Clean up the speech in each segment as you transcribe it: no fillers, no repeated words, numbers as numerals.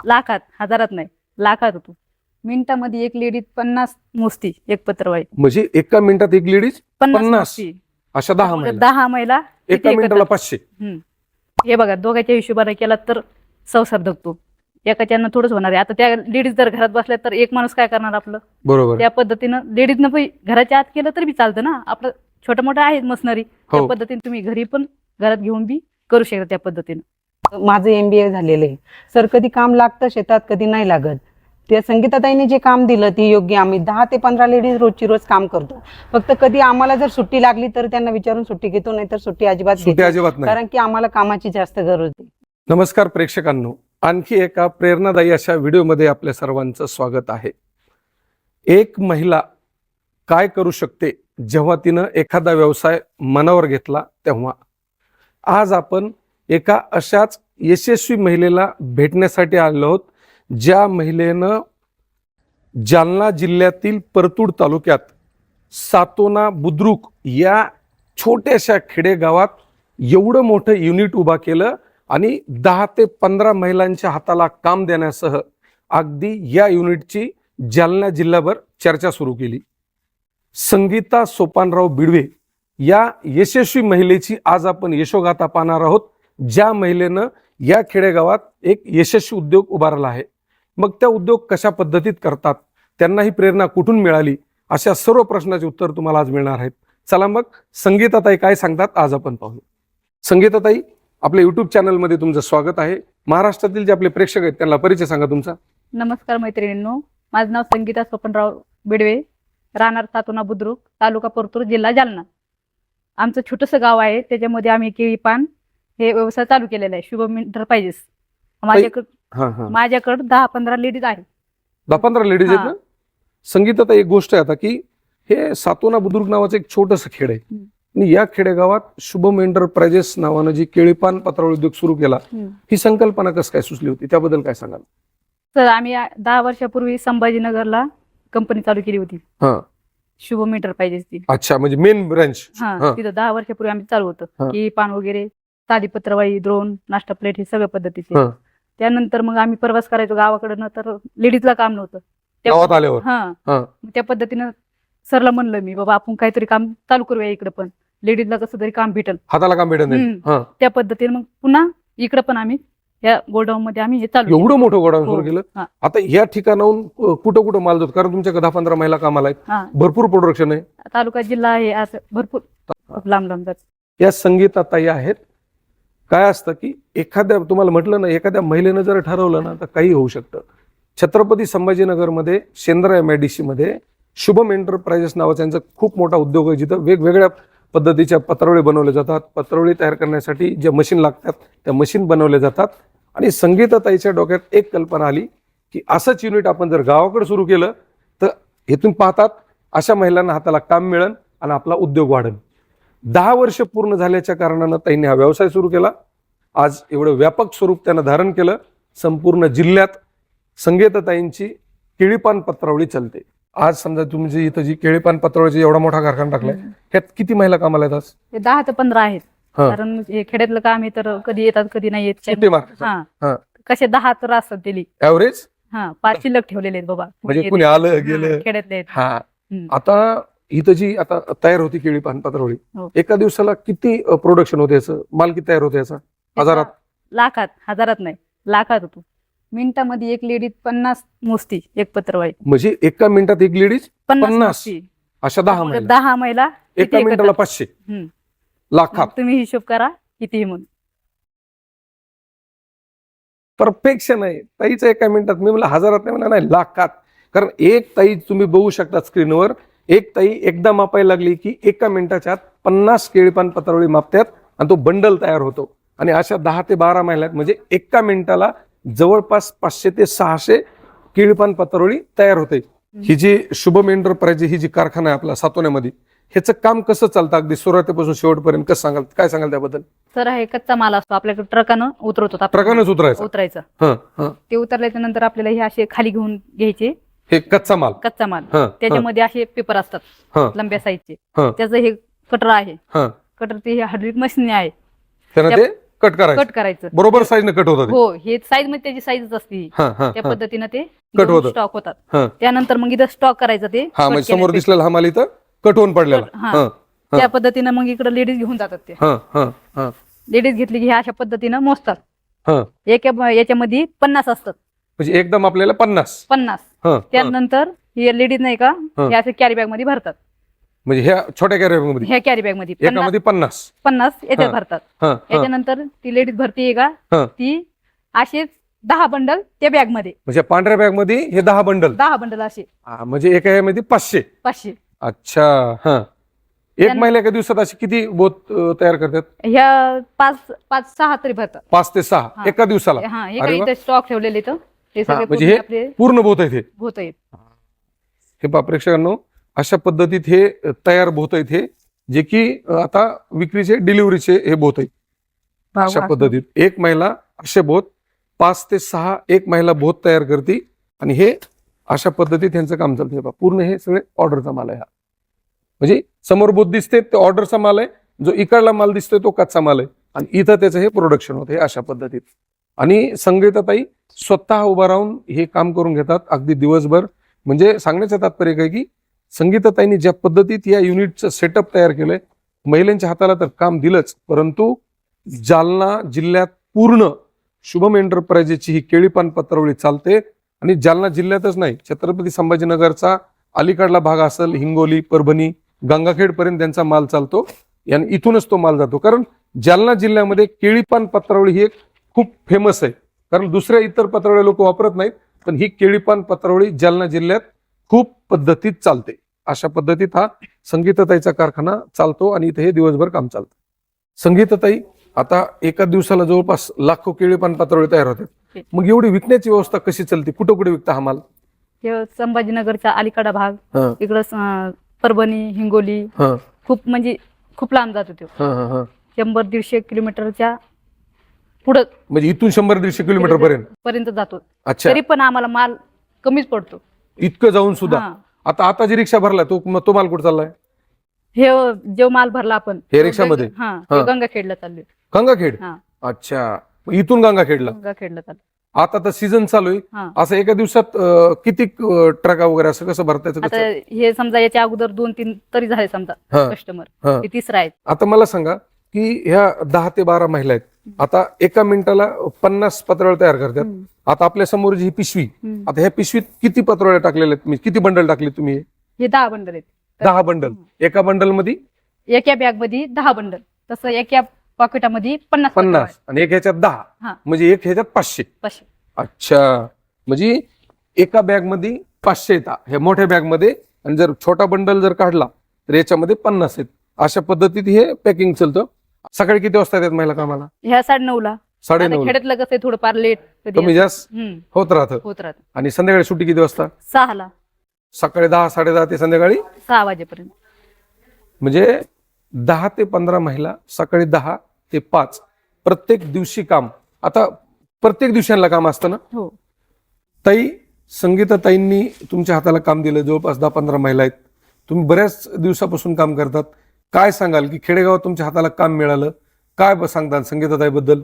लाखात, हजारात नाही, लाखात होतो. मिनिटामध्ये एक लेडीज 50 मोजती एक पत्रवाळी. म्हणजे एका मिनिटात एक लेडीज 50 मोजती. अशा 10 महिला, 10 महिला एका किती मिनिटाला एकत्र? 500. हे बघा, दोघांच्या हिशोबाने केला तर संसार धकतो. एकाच्यानं थोडंच होणार आहे. आता त्या लेडीज जर घरात बसल्या तर एक माणूस काय करणार आपलं? बरोबर. त्या पद्धतीनं लेडीजनं पण घराच्या आत केलं तरी बी चालतं ना. आपलं छोटं मोठं आहे मशनरी, त्या पद्धतीने तुम्ही घरी पण घरात घेऊन बी करू शकता त्या पद्धतीनं. माझं MBA झालेलं आहे सर. कधी काम लागतं शेतात, कधी नाही लागत. त्या संगीताताईने जे काम दिलं ती योग्य. आम्ही 10 ते 15 लेडीज रोजची रोज काम करतो. फक्त कधी आम्हाला जर सुट्टी लागली तर त्यांना विचारून सुट्टी घेतो, नाही तर सुट्टी अजिबात घेत नाही, कारण की आम्हाला कामाची जास्त गरज आहे. नमस्कार प्रेक्षकांनो, आणखी एका प्रेरणादायी अशा व्हिडिओमध्ये आपल्या सर्वांचं स्वागत आहे. एक महिला काय करू शकते जेव्हा तिनं एखादा व्यवसाय मनावर घेतला तेव्हा. आज आपण एका अशाच यशस्वी महिलेला भेटण्यासाठी आलो आहोत, ज्या महिलेनं जालना जिल्ह्यातील परतूर तालुक्यात सातोना बुद्रुक या छोट्याशा खेडेगावात एवढं मोठं युनिट उभा केलं आणि 10 ते 15 महिलांच्या हाताला काम देण्यासह अगदी या युनिटची जालना जिल्हाभर चर्चा सुरू केली. संगीता सोपानराव बिडवे या यशस्वी महिलेची आज आपण यशोगाथा पाहणार आहोत, ज्या महिलेनं या खेडेगावात एक यशस्वी उद्योग उभारला आहे. मग त्या उद्योग कशा पद्धतीत करतात, त्यांना ही प्रेरणा कुठून मिळाली, अशा सर्व प्रश्नाचे उत्तर तुम्हाला आज मिळणार आहेत. चला मग संगीताताई काय सांगतात आज आपण पाहू. संगीताताई, आपल्या युट्यूब चॅनलमध्ये तुमचं स्वागत आहे. महाराष्ट्रातील जे आपले प्रेक्षक आहेत त्यांना परिचय सांगा तुमचा. नमस्कार मैत्रिणींनो, माझं नाव संगीता सोपनराव बिडवे, राहणार सातोना बुद्रुक, तालुका परतूर, जिल्हा जालना. आमचं छोटंसं गाव आहे, त्याच्यामध्ये आम्ही केळी पान हे व्यवसाय चालू केलेला आहे. शुभम एंटरप्राइजेस. माझ्याकडे 10-15 लेडीज आहेत. 10-15 लेडीज आहेत ना. संगीताताई, एक गोष्ट आहे आता की हे सातोना बुद्रुक नावाचं एक छोटंसं खेड आहे आणि या खेडेगावात शुभम एंटरप्राइजेस नावानं जी केळीपान पत्रावळी उद्योग सुरू केला, ही संकल्पना कसं काय सुचली होती, त्याबद्दल काय सांगाल? सर, आम्ही 10 वर्षापूर्वी संभाजीनगरला कंपनी चालू केली होती, शुभम एंटरप्राइजेस ती. अच्छा, म्हणजे मेन ब्रांच. तिथं 10 वर्षापूर्वी आम्ही चालू होतं. की पान वगैरे, साधी पत्रवाळी, द्रोण, नाश्ता प्लेट हे सगळं पद्धतीचे. त्यानंतर मग आम्ही प्रवास करायचो गावाकडनं, तर लेडीजला काम नव्हतं गावात आल्यावर. त्या पद्धतीनं सरला म्हणलं मी, बाबा आपण काहीतरी काम चालू करूया इकडे, पण लेडीजला कसं तरी काम भेटल, हाताला काम भेटल. त्या पद्धतीने मग पुन्हा इकडे पण आम्ही या गोडाऊन मध्ये आम्ही हे चालू. एवढं मोठं गोडाऊन सुरू केलं. आता या ठिकाणाहून कुठं कुठं माल जातो, कारण तुमच्या 10-15 महिला कामाला आहेत, भरपूर प्रोडक्शन आहे, तालुका जिल्हा आहे, असं भरपूर लांब लांब जात. या संगीताताई आहेत. काय असतं की एखाद्या, तुम्हाला म्हटलं ना, एखाद्या महिलेनं जर ठरवलं ना तर काही होऊ शकतं. छत्रपती संभाजीनगरमध्ये शेंद्रा MIDC मध्ये शुभम एंटरप्राइजेस नावाचा यांचा खूप मोठा उद्योग आहे, जिथं वेगवेगळ्या पद्धतीच्या पत्रावळी बनवल्या जातात. पत्रावळी तयार करण्यासाठी जे मशीन लागतात त्या मशीन बनवल्या जातात. आणि संगीताताईच्या डोक्यात एक कल्पना आली की असंच युनिट आपण जर गावाकडे सुरू केलं तर इथून पाहतात अशा महिलांना हाताला काम मिळेल आणि आपला उद्योग वाढेल. 10 वर्ष पूर्ण झाल्याच्या कारणानं ताईंनी हा व्यवसाय सुरू केला. आज एवढं व्यापक स्वरूप त्यानं धारण केलं. संपूर्ण जिल्ह्यात संगीताताईंची केळीपान पत्रावळी चालते. आज समजा तुमची इथं जी केळीपान पत्रावळीची एवढा मोठा कारखाना टाकलाय, ह्यात किती महिला कामाला आहेत आज? 10 ते 15 आहेत. कारण हे खेड्यातलं काम आहे, तर कधी येतात कधी नाही येत. कसे 10 तर असतात दिली ऍव्हरेज. 5 शिल्लक ठेवलेले आहेत बाबा, म्हणजे कुणी आलं गेलं खेड्यातले. आता इथं जी आता तयार होती केळीपान पत्रावळी, एका दिवसाला किती प्रोडक्शन होते याचं, माल किती तयार होते याचा? हजारात, लाखात, हजारात नाही, लाखात होतो. मिनिटामध्ये एक लेडीज 50 मोजती एक पत्रवाळी. म्हणजे एका मिनिटात एक लेडीज 50 अशा 10 महिला, 10 महिला एका मिनिटाला 500. लाखात तुम्ही हिशोब करा किती म्हणून. परफेक्शन आहे ताईचं. एका मिनिटात, मी म्हणलं हजारात नाही, म्हणलं नाही, लाखात. कारण एक ताई तुम्ही बघू शकता स्क्रीनवर, एक ताई एकदा मापायला लागली की एका मिनिटाच्या आत 50 केळीपान पत्रावळी मापतात आणि तो बंडल तयार होतो. आणि अशा 10 ते 12 महिला आहेत, म्हणजे एका मिनिटाला जवळपास 500 ते 600 केळीपान पत्रावळी तयार होते. ही जी शुभम एंटरप्राइज, ही जी कारखाना आहे आपला सातोण्यामध्ये, ह्याचं काम कसं चालतं अगदी सुरुवातीपासून शेवटपर्यंत, कसं सांगाल, काय सांगाल त्याबद्दल? सर, हे कच्चा माल असतो आपल्याकडे, ट्रकानं उतरवतो. ट्रकानंच उतरायचं. ते उतरल्याच्या नंतर आपल्याला हे असे खाली घेऊन घ्यायचे. हे कच्चा माल. त्याच्यामध्ये असे पेपर असतात लंब्या साईजचे. त्याचं हे कटर आहे, कटर ते हायड्रोलिक मशीन आहे, कट करायचं, कट करायचं. बरोबर साईजने कट होतं ते. हो, हे साईज मध्ये त्याची साईजच असते. हा, हा, त्या हा. पद्धतीनं ते कट होतं. स्टॉक होतात. हा. त्यानंतर मग इथं स्टॉक करायचं ते हा, cut म्हणजे समोर केलेलं दिसलेला हा माल इथं कट होऊन पडलेला. हा. हा, हा. त्या पद्धतीनं मग इकडे लेडीज घेऊन जातात. ते हा, हा, हा, लेडीज घेतली की ह्या अशा पद्धतीनं मोजतात. हा. याच्यामध्ये 50 असतात. म्हणजे एकदम आपल्याला 50. 50 हा, हा. त्यानंतर हे लेडीज नाही का हा. हे असे कॅरी बॅग मध्ये भरतात. म्हणजे ह्या छोट्या कॅरी मध्ये ह्या कॅरी बॅग मध्ये एकामध्ये 50. 50 याच्यात हा. भरतात. हा, हा, याच्यानंतर ती लेडीज भरती का हा. ती असेच 10 बंडल त्या बॅग मध्ये, म्हणजे पांढऱ्या बॅग मध्ये हे 10 बंडल. 10 बंडल असे म्हणजे एका ह्यामध्ये 500. 500. अच्छा. हा. एक महिला एका दिवसात अशी किती बोत तयार करतात? ह्या 5-6 तरी भरतात. 5 ते 6 हा. एका दिवसाला. हा, हे अरे काही वा. इथं स्टॉक ठेवलेले इथं हे सगळे म्हणजे पूर्ण हे आपले पूर्ण बोत आहे ते. होत आहेत. हे पहा प्रेक्षकांनो, अशा पद्धतीत हे तयार बोत आहेत हे, जे की आता विक्रीचे डिलिव्हरीचे हे बोत आहेत. अशा पद्धतीत एक महिला असे बोत 5 ते 6 एक महिला बोत तयार करते आणि हे अशा पद्धतीत त्यांचं काम चालतं. हे पहा, पूर्ण हे सगळे ऑर्डरचा माल आहे हा. म्हणजे समोर बोत दिसते ते ऑर्डरचा माल आहे, जो इकडला माल दिसतोय तो कच्चा माल आहे आणि इथं त्याचं हे प्रोडक्शन होतं हे अशा पद्धतीत. आणि संगीताताई स्वतः उभा राहून हे काम करून घेतात अगदी दिवसभर. म्हणजे सांगण्याचं तात्पर्य काय की संगीताताईंनी ज्या पद्धतीत या युनिटचं सेटअप तयार केलंय, महिलांच्या हाताला तर काम दिलंच, परंतु जालना जिल्ह्यात पूर्ण शुभम एंटरप्राइजेसची ही केळी पान पत्रावळी चालते. आणि जालना जिल्ह्यातच नाही, छत्रपती संभाजीनगरचा अलीकडला भाग असेल, हिंगोली, परभणी, गंगाखेड पर्यंत त्यांचा माल चालतो आणि इथूनच तो माल जातो. कारण जालना जिल्ह्यामध्ये केळी पान पत्रावळी ही एक खूप फेमस आहे. कारण दुसऱ्या इतर पत्रावळी लोक वापरत नाहीत, पण ही केळी पान पत्रावळी जालना जिल्ह्यात खूप पद्धतीत चालते. अशा पद्धतीत हा संगीताताईचा कारखाना चालतो आणि इथे हे दिवसभर काम चालतं. संगीताताई, आता एका दिवसाला जवळपास लाखो केळी पान पत्रावळी तयार होतात. मग एवढी विकण्याची व्यवस्था कशी चालते? कुठं कुठे विकता हा माल? हे संभाजीनगरचा अलीकडा भाग, हा, इकडं परभणी, हिंगोली, हा, खूप म्हणजे खूप लांब जातो तो. हा, हा, हा. 100-150 किलोमीटरच्या पुढं म्हणजे इथून 100-150 किलोमीटर पर्यंत पर्यंत जातो. अच्छा, तरी पण आम्हाला माल कमीच पडतो. इतकं जाऊन सुद्धा. हा. आता जी रिक्षा भरला तो माल कुठे चाललाय? हे जो माल भरला आपण हे रिक्षामध्ये? हा, हा. हे गंगाखेडला चाललोय. गंगाखेड. हा, अच्छा, मग इथून गंगाखेडला. गंगाखेडला चाललोय. आता तर सीझन चालू आहे. हा. असं एका दिवसात किती ट्रका वगैरे असं कसं भरतायचं आता कसं? हे समजा याच्या अगोदर 2-3 तरी झाले समजा हा. कस्टमर, हा. हे तिसरा आहे. आता मला सांगा की ह्या 10 ते 12 महिला आहेत, आता एका मिनिटाला 50 पत्रावळ्या तयार करतात. हम्म. आता आपल्या समोर जी ही पिशवी, हम्म. आता आता ह्या पिशवीत किती पत्रावळ्या टाकलेल्या आहेत तुम्ही? किती बंडल टाकले तुम्ही? हे 10 बंडल आहेत. 10 बंडल. एका बंडल मध्ये एका बॅग मध्ये 10 बंडल, तसं एका पॉकेटामध्ये 50 50 आणि एक ह्याच्यात 10, हा. म्हणजे एक ह्याच्यात 500. 500. अच्छा, म्हणजे एका बॅग मध्ये 500 येतात ह्या मोठ्या बॅग मध्ये, आणि जर छोटा बंडल जर काढला तर याच्यामध्ये 50 आहेत. अशा पद्धतीत हे पॅकिंग चालतं. सकाळी किती वाजता येतात महिला कामाला? ह्या 9:30ला. 9:30. खेड्यातलं कसं आहे थोडंफार लेट कमी जास्त होत राहतं. होत राहत. आणि संध्याकाळी सुट्टी किती वाजता? 6ला, सकाळी 10, 10:30 ते संध्याकाळी 6 वाजेपर्यंत. म्हणजे 10 ते 15 महिला सकाळी 10 ते 5 प्रत्येक दिवशी काम. आता प्रत्येक दिवसाला काम असतं ना हो. ताई? संगीताताईंनी तुमच्या हाताला काम दिलं, जवळपास 10-15 महिला आहेत, तुम्ही बऱ्याच दिवसापासून काम करतात. काय सांगाल की खेडेगावात तुमच्या हाताला काम मिळालं, काय सांगताल संगीताताईबद्दल?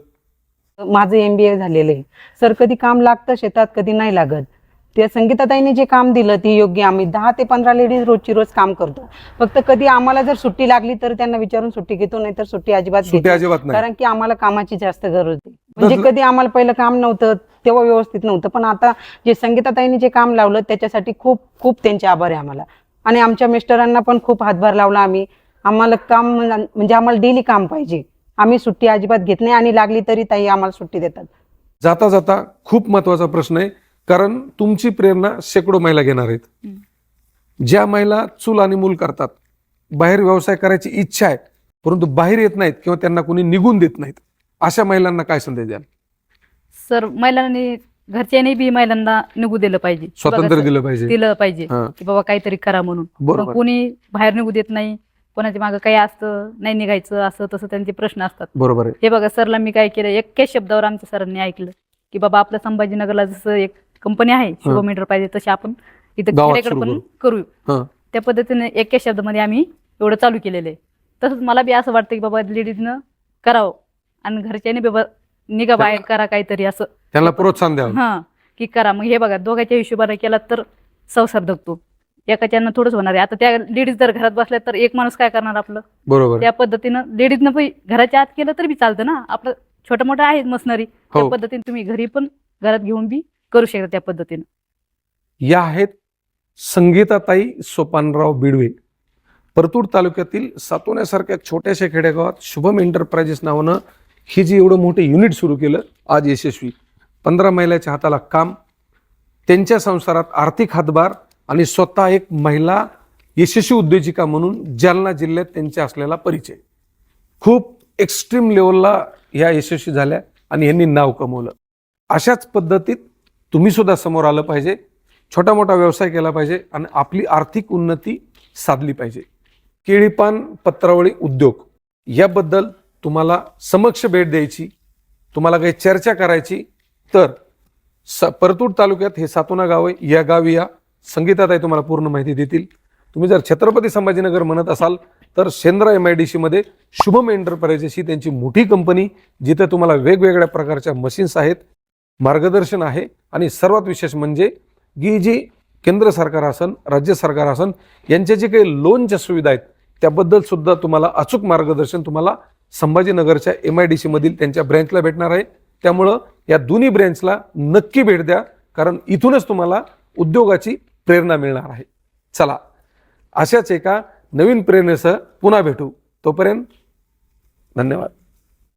माझं MBA झालेलं आहे सर. कधी काम लागतं शेतात, कधी नाही लागत. त्या संगीताताईंनी जे काम दिलं ती योग्य, आम्ही 10 ते 15 लेडीज रोजची रोज काम करतो. फक्त कधी आम्हाला जर सुट्टी लागली तर त्यांना विचारून सुट्टी घेतो, नाही तर सुट्टी अजिबात घेत सुट्टी नाही. अजिबात नाही. कारण की आम्हाला कामाची जास्त गरज होती. म्हणजे कधी आम्हाला पहिलं काम नव्हतं तेव्हा व्यवस्थित नव्हतं, पण आता जे संगीताताईंनी जे काम लावलं त्याच्यासाठी खूप खूप त्यांचे आभार आहे आम्हाला. आणि आमच्या मिस्टरांना पण खूप हातभार लावला आम्ही. आम्हाला काम म्हणजे आम्हाला डेली काम पाहिजे, आम्ही सुट्टी अजिबात घेत नाही, आणि लागली तरी ताई आम्हाला सुट्टी देतात. जाता जाता खूप महत्वाचा प्रश्न आहे, कारण तुमची प्रेरणा शेकडो महिला घेणार आहेत. ज्या महिला चूल आणि मूल करतात, बाहेर व्यवसाय करायची इच्छा आहे परंतु बाहेर येत नाहीत किंवा त्यांना कोणी निघून देत नाहीत, अशा महिलांना काय संदेश द्याल? सर, महिलांनी घरच्यांनी बी महिलांना निघू दिलं पाहिजे, स्वातंत्र्य दिलं पाहिजे. दिलं पाहिजे हा. की बाबा काहीतरी करा म्हणून. बरोबर. पण कोणी बाहेर निघू देत नाही, कोणाच्या मागे काही असतं, नाही निघायचं असं तसं त्यांचे प्रश्न असतात. बरोबर आहे. हे बघा सरला मी काय केलं, एकाच शब्दावर आमच्या सरांनी ऐकलं की बाबा आपल्या संभाजीनगरला जसं एक कंपनी आहे शुभम एंटरप्राइजेस, तशी आपण इथं गावात खेड्याकडे सुरू पण करू. हा. त्या पद्धतीने एकाच शब्दामध्ये आम्ही एवढं चालू केलेलं आहे. तसंच मला बी असं वाटतं की बाबा लेडीजनं करावं, आणि घरच्याने निघा बाहेर करा काहीतरी असं त्यांना प्रोत्साहन द्यावं. हा की करा. मग हे बघा दोघांच्या हिशोबाने केला तर संसार धकतो, एकाच्यानं थोडंच होणार आहे. आता त्या लेडीज जर घरात बसल्या तर एक माणूस काय करणार आपलं. बरोबर. त्या पद्धतीनं लेडीजनं पण घराच्या आत केलं तरी बी चालतं ना, आपलं छोटं मोठं आहे मशनरी, त्या हो. पद्धतीने तुम्ही घरी पण घरात घेऊन बी करू शकता त्या पद्धतीनं. या आहेत संगीताताई सोपानराव बिडवे. परतूर तालुक्यातील सातोण्यासारख्या छोट्याशा खेडेगावात शुभम एंटरप्राइजेस नावानं ही जी एवढं मोठं युनिट सुरू केलं, आज यशस्वी. 15 महिलाच्या हाताला काम, त्यांच्या संसारात आर्थिक हातभार आणि स्वतः एक महिला यशस्वी उद्योजिका म्हणून जालना जिल्ह्यात त्यांच्या असलेला परिचय. खूप एक्स्ट्रीम लेवलला ह्या यशस्वी झाल्या आणि यांनी नाव कमवलं. अशाच पद्धतीत तुम्ही सुद्धा समोर आलं पाहिजे, छोटा मोठा व्यवसाय केला पाहिजे आणि आपली आर्थिक उन्नती साधली पाहिजे. केळीपान पत्रावळी उद्योग याबद्दल तुम्हाला समक्ष भेट द्यायची, तुम्हाला काही चर्चा करायची तर परतूर तालुक्यात हे सातोना गाव आहे, या गावी या. संगीताताई तुम्हाला पूर्ण माहिती देतील. तुम्ही जर छत्रपती संभाजीनगर म्हणत असाल तर शेंद्रा MIDC मध्ये शुभम एंटरप्राइजेस ही त्यांची मोठी कंपनी, जिथे तुम्हाला वेगवेगळ्या प्रकारच्या मशीन्स आहेत, मार्गदर्शन आहे आणि सर्वात विशेष म्हणजे की जी केंद्र सरकार असन राज्य सरकार असन यांच्या जे काही लोनच्या सुविधा आहेत त्याबद्दल सुद्धा तुम्हाला अचूक मार्गदर्शन तुम्हाला संभाजीनगरच्या MIDC मधील त्यांच्या ब्रँचला भेटणार आहे. त्यामुळं या दोन्ही ब्रँचला नक्की भेट द्या, कारण इथूनच तुम्हाला उद्योगाची प्रेरणा मिळणार आहे. चला, अशाच एका नवीन प्रेरणेसह पुन्हा भेटू. तोपर्यंत धन्यवाद.